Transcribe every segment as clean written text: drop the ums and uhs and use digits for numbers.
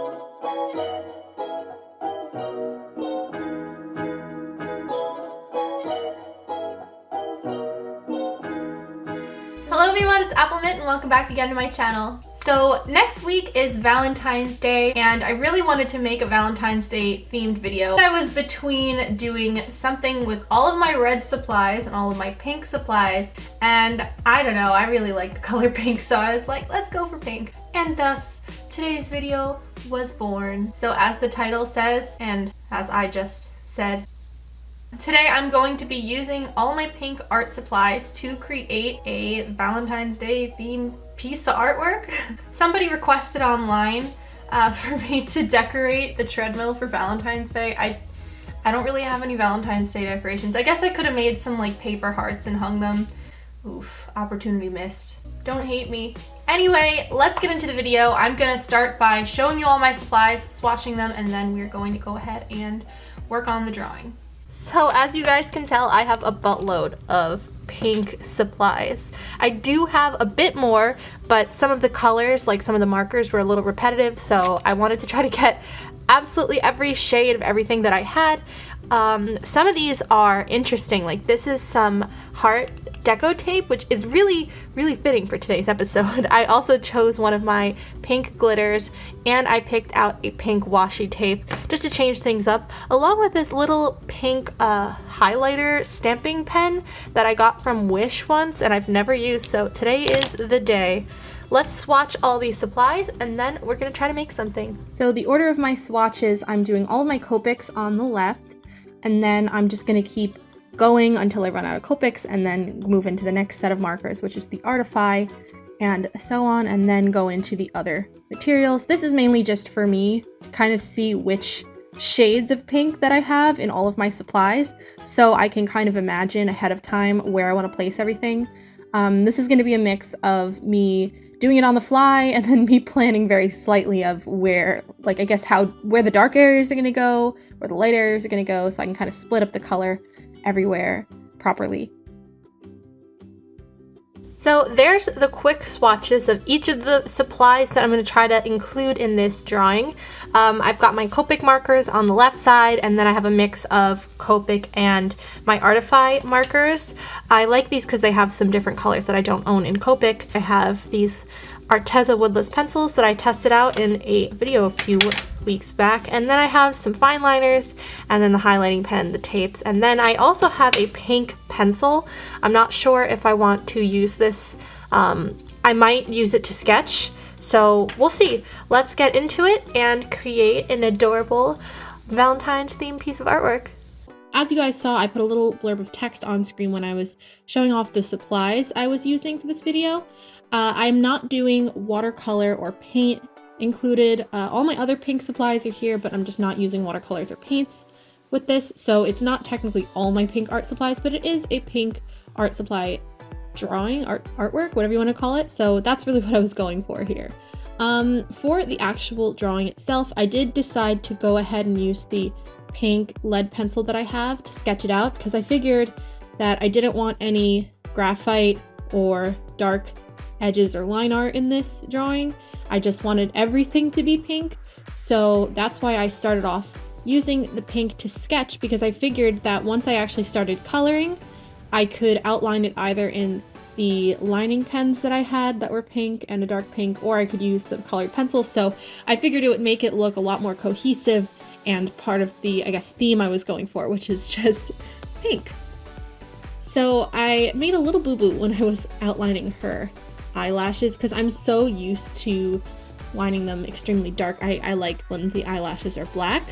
Hello everyone, it's appleminte and welcome back again to my channel. So next week is Valentine's Day and I really wanted to make a Valentine's Day themed video. I was between doing something with all of my red supplies and all of my pink supplies, and I don't know, I really like the color pink, so I was like, let's go for pink. And thus, today's video was born. So as the title says, and as I just said, today I'm going to be using all my pink art supplies to create a Valentine's Day themed piece of artwork. Somebody requested online for me to decorate the treadmill for Valentine's Day. I don't really have any Valentine's Day decorations. I guess I could have made some like paper hearts and hung them. Oof, opportunity missed. Don't hate me. Anyway, let's get into the video. I'm gonna start by showing you all my supplies, swatching them, and then we're going to go ahead and work on the drawing. So as you guys can tell, I have a buttload of pink supplies. I do have a bit more, but some of the colors, like some of the markers, were a little repetitive, so I wanted to try to get absolutely every shade of everything that I had. Some of these are interesting, like this is some heart deco tape, which is really fitting for today's episode. I also chose one of my pink glitters and I picked out a pink washi tape just to change things up, along with this little pink highlighter stamping pen that I got from Wish once and I've never used, so today is the day. Let's swatch all these supplies and then we're gonna try to make something. So the order of my swatches, I'm doing all of my Copics on the left, and then I'm just gonna keep going until I run out of Copics and then move into the next set of markers, which is the Artify, and so on, and then go into the other materials. This is mainly just for me to kind of see which shades of pink that I have in all of my supplies, so I can kind of imagine ahead of time where I want to place everything. This is going to be a mix of me doing it on the fly and then me planning very slightly of where, like, I guess where the dark areas are going to go, where the light areas are going to go, so I can kind of split up the color everywhere properly. So there's the quick swatches of each of the supplies that I'm going to try to include in this drawing. I've got my Copic markers on the left side, and then I have a mix of Copic and my Artify markers. I like these because they have some different colors that I don't own in Copic. I have these Arteza woodless pencils that I tested out in a video a few weeks back, and then I have some fine liners, and then the highlighting pen, the tapes, and then I also have a pink pencil. I'm not sure if I want to use this. I might use it to sketch, so we'll see. Let's get into it and create an adorable Valentine's themed piece of artwork. As you guys saw, I put a little blurb of text on screen when I was showing off the supplies I was using for this video. I'm not doing watercolor or paint included. All my other pink supplies are here, but I'm just not using watercolors or paints with this, so it's not technically all my pink art supplies, but it is a pink art supply drawing, artwork, whatever you want to call it, so that's really what I was going for here. For the actual drawing itself, I did decide to go ahead and use the pink lead pencil that I have to sketch it out, because I figured that I didn't want any graphite or dark edges or line art in this drawing. I just wanted everything to be pink, so that's why I started off using the pink to sketch, because I figured that once I actually started coloring, I could outline it either in the lining pens that I had that were pink and a dark pink, or I could use the colored pencils, so I figured it would make it look a lot more cohesive and part of the, I guess, theme I was going for, which is just pink. So I made a little boo-boo when I was outlining her eyelashes, because I'm so used to lining them extremely dark. I like when the eyelashes are black,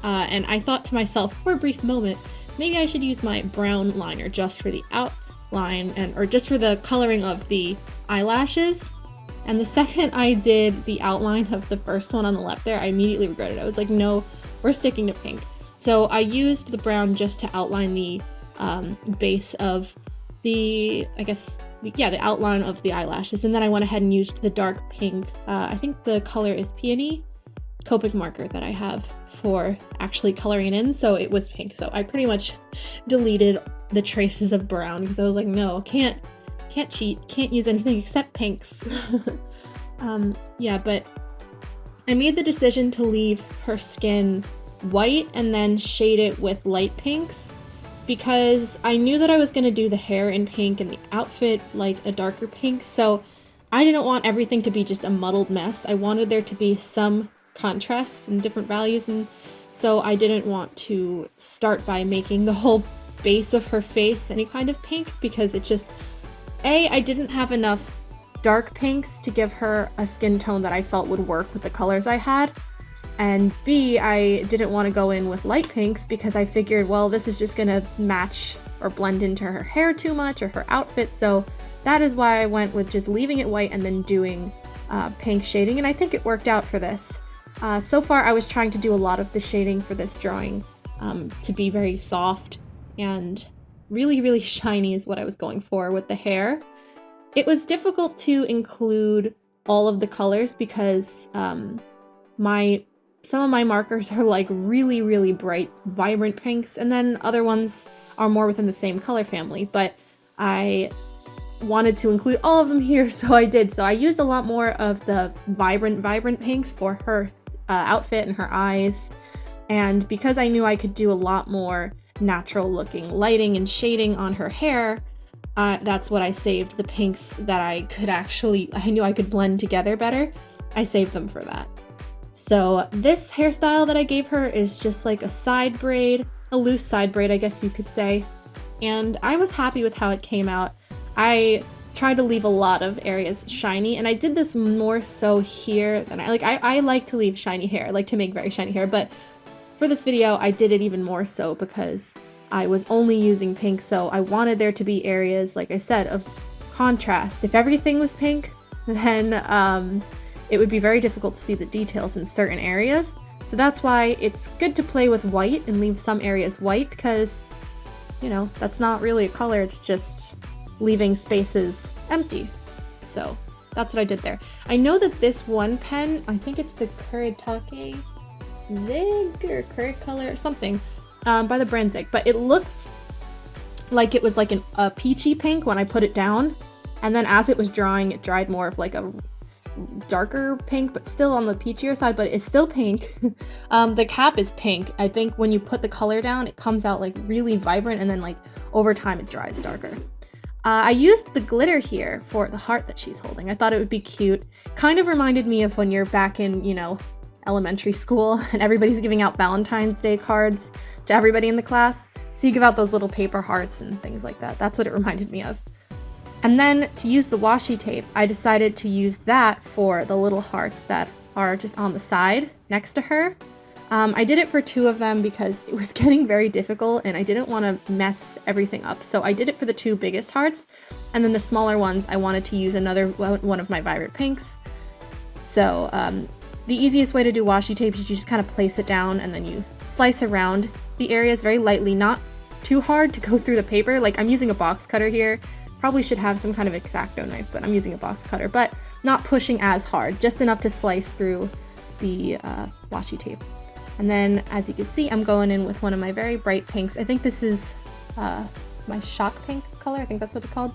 and I thought to myself for a brief moment, maybe I should use my brown liner just for the outline or just for the coloring of the eyelashes. And the second I did the outline of the first one on the left there, I immediately regretted it. I was like, no, we're sticking to pink. So I used the brown just to outline the base of the, I guess, the outline of the eyelashes, and then I went ahead and used the dark pink, I think the color is Peony, Copic marker that I have for actually coloring it in, so it was pink. So I pretty much deleted the traces of brown because I was like, no, can't cheat, can't use anything except pinks. Yeah, but I made the decision to leave her skin white and then shade it with light pinks because I knew that I was going to do the hair in pink and the outfit like a darker pink, so I didn't want everything to be just a muddled mess. I wanted there to be some contrast and different values, and so I didn't want to start by making the whole base of her face any kind of pink because it just, I didn't have enough dark pinks to give her a skin tone that I felt would work with the colors I had. And B, I didn't want to go in with light pinks because I figured, well, this is just gonna match or blend into her hair too much or her outfit. So that is why I went with just leaving it white and then doing pink shading. And I think it worked out for this. So far, I was trying to do a lot of the shading for this drawing to be very soft and really, really shiny is what I was going for with the hair. It was difficult to include all of the colors because some of my markers are like really, really bright, vibrant pinks, and then other ones are more within the same color family, but I wanted to include all of them here, so I did. So I used a lot more of the vibrant pinks for her outfit and her eyes, and because I knew I could do a lot more natural looking lighting and shading on her hair, that's what I saved the pinks that I knew I could blend together better. I saved them for that. So this hairstyle that I gave her is just like a side braid, a loose side braid, I guess you could say. And I was happy with how it came out. I tried to leave a lot of areas shiny, and I did this more so here than I like to leave shiny hair. I like to make very shiny hair, but for this video, I did it even more so because I was only using pink, so I wanted there to be areas, like I said, of contrast. If everything was pink, then it would be very difficult to see the details in certain areas. So that's why it's good to play with white and leave some areas white because, you know, that's not really a color, it's just leaving spaces empty. So that's what I did there. I know that this one pen, I think it's the Kuretake Zig or Color or something, by the brand Zig, but it looks like it was like a peachy pink when I put it down, and then as it was drying, it dried more of like a darker pink, but still on the peachier side, but it's still pink. The cap is pink. I think when you put the color down, it comes out like really vibrant, and then like over time it dries darker. I used the glitter here for the heart that she's holding. I thought it would be cute. Kind of reminded me of when you're back in, you know, elementary school and everybody's giving out Valentine's Day cards to everybody in the class. So you give out those little paper hearts and things like that. That's what it reminded me of. And then to use the washi tape, I decided to use that for the little hearts that are just on the side next to her. I did it for 2 of them because it was getting very difficult and I didn't want to mess everything up. So I did it for the 2 biggest hearts, and then the smaller ones I wanted to use another one of my vibrant pinks. So the easiest way to do washi tape is you just kind of place it down and then you slice around the areas very lightly, not too hard to go through the paper. Like I'm using a box cutter here. Probably should have some kind of X-Acto knife, but I'm using a box cutter, but not pushing as hard, just enough to slice through the washi tape. And then, as you can see, I'm going in with one of my very bright pinks. I think this is my shock pink color. I think that's what it's called,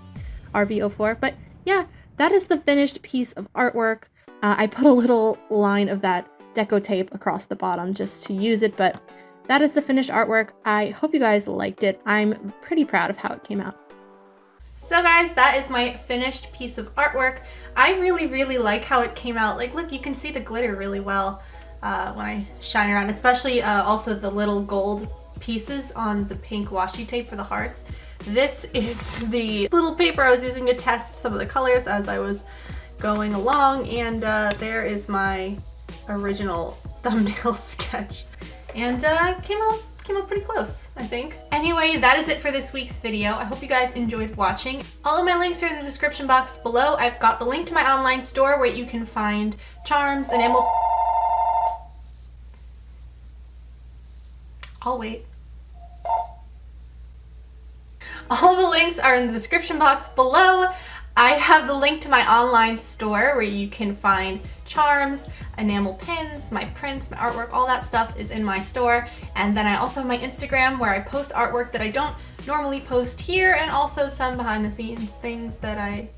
RB04. But yeah, that is the finished piece of artwork. I put a little line of that deco tape across the bottom just to use it, but that is the finished artwork. I hope you guys liked it. I'm pretty proud of how it came out. So guys, that is my finished piece of artwork. I really, really like how it came out. Like, look, you can see the glitter really well when I shine around, especially also the little gold pieces on the pink washi tape for the hearts. This is the little paper I was using to test some of the colors as I was going along, and there is my original thumbnail sketch. And came out pretty close, I think. Anyway, that is it for this week's video. I hope you guys enjoyed watching. All of my links are in the description box below. I've got the link to my online store where you can find charms, enamel... I'll wait. All the links are in the description box below. I have the link to my online store where you can find charms, enamel pins, my prints, my artwork, all that stuff is in my store. And then I also have my Instagram where I post artwork that I don't normally post here, and also some behind the scenes things that I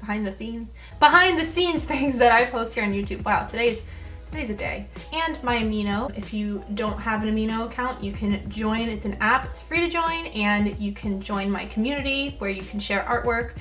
post here on YouTube. Wow, today's today's a day. And my Amino, if you don't have an Amino account, you can join. It's an app, it's free to join, and you can join my community where you can share artwork,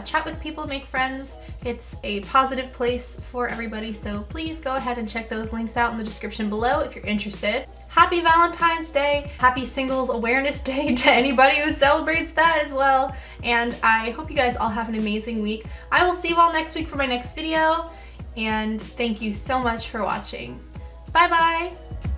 chat with people, make friends. It's a positive place for everybody, so please go ahead and check those links out in the description below if you're interested. Happy Valentine's Day, happy Singles Awareness Day to anybody who celebrates that as well, and I hope you guys all have an amazing week. I will see you all next week for my next video, and thank you so much for watching. Bye bye!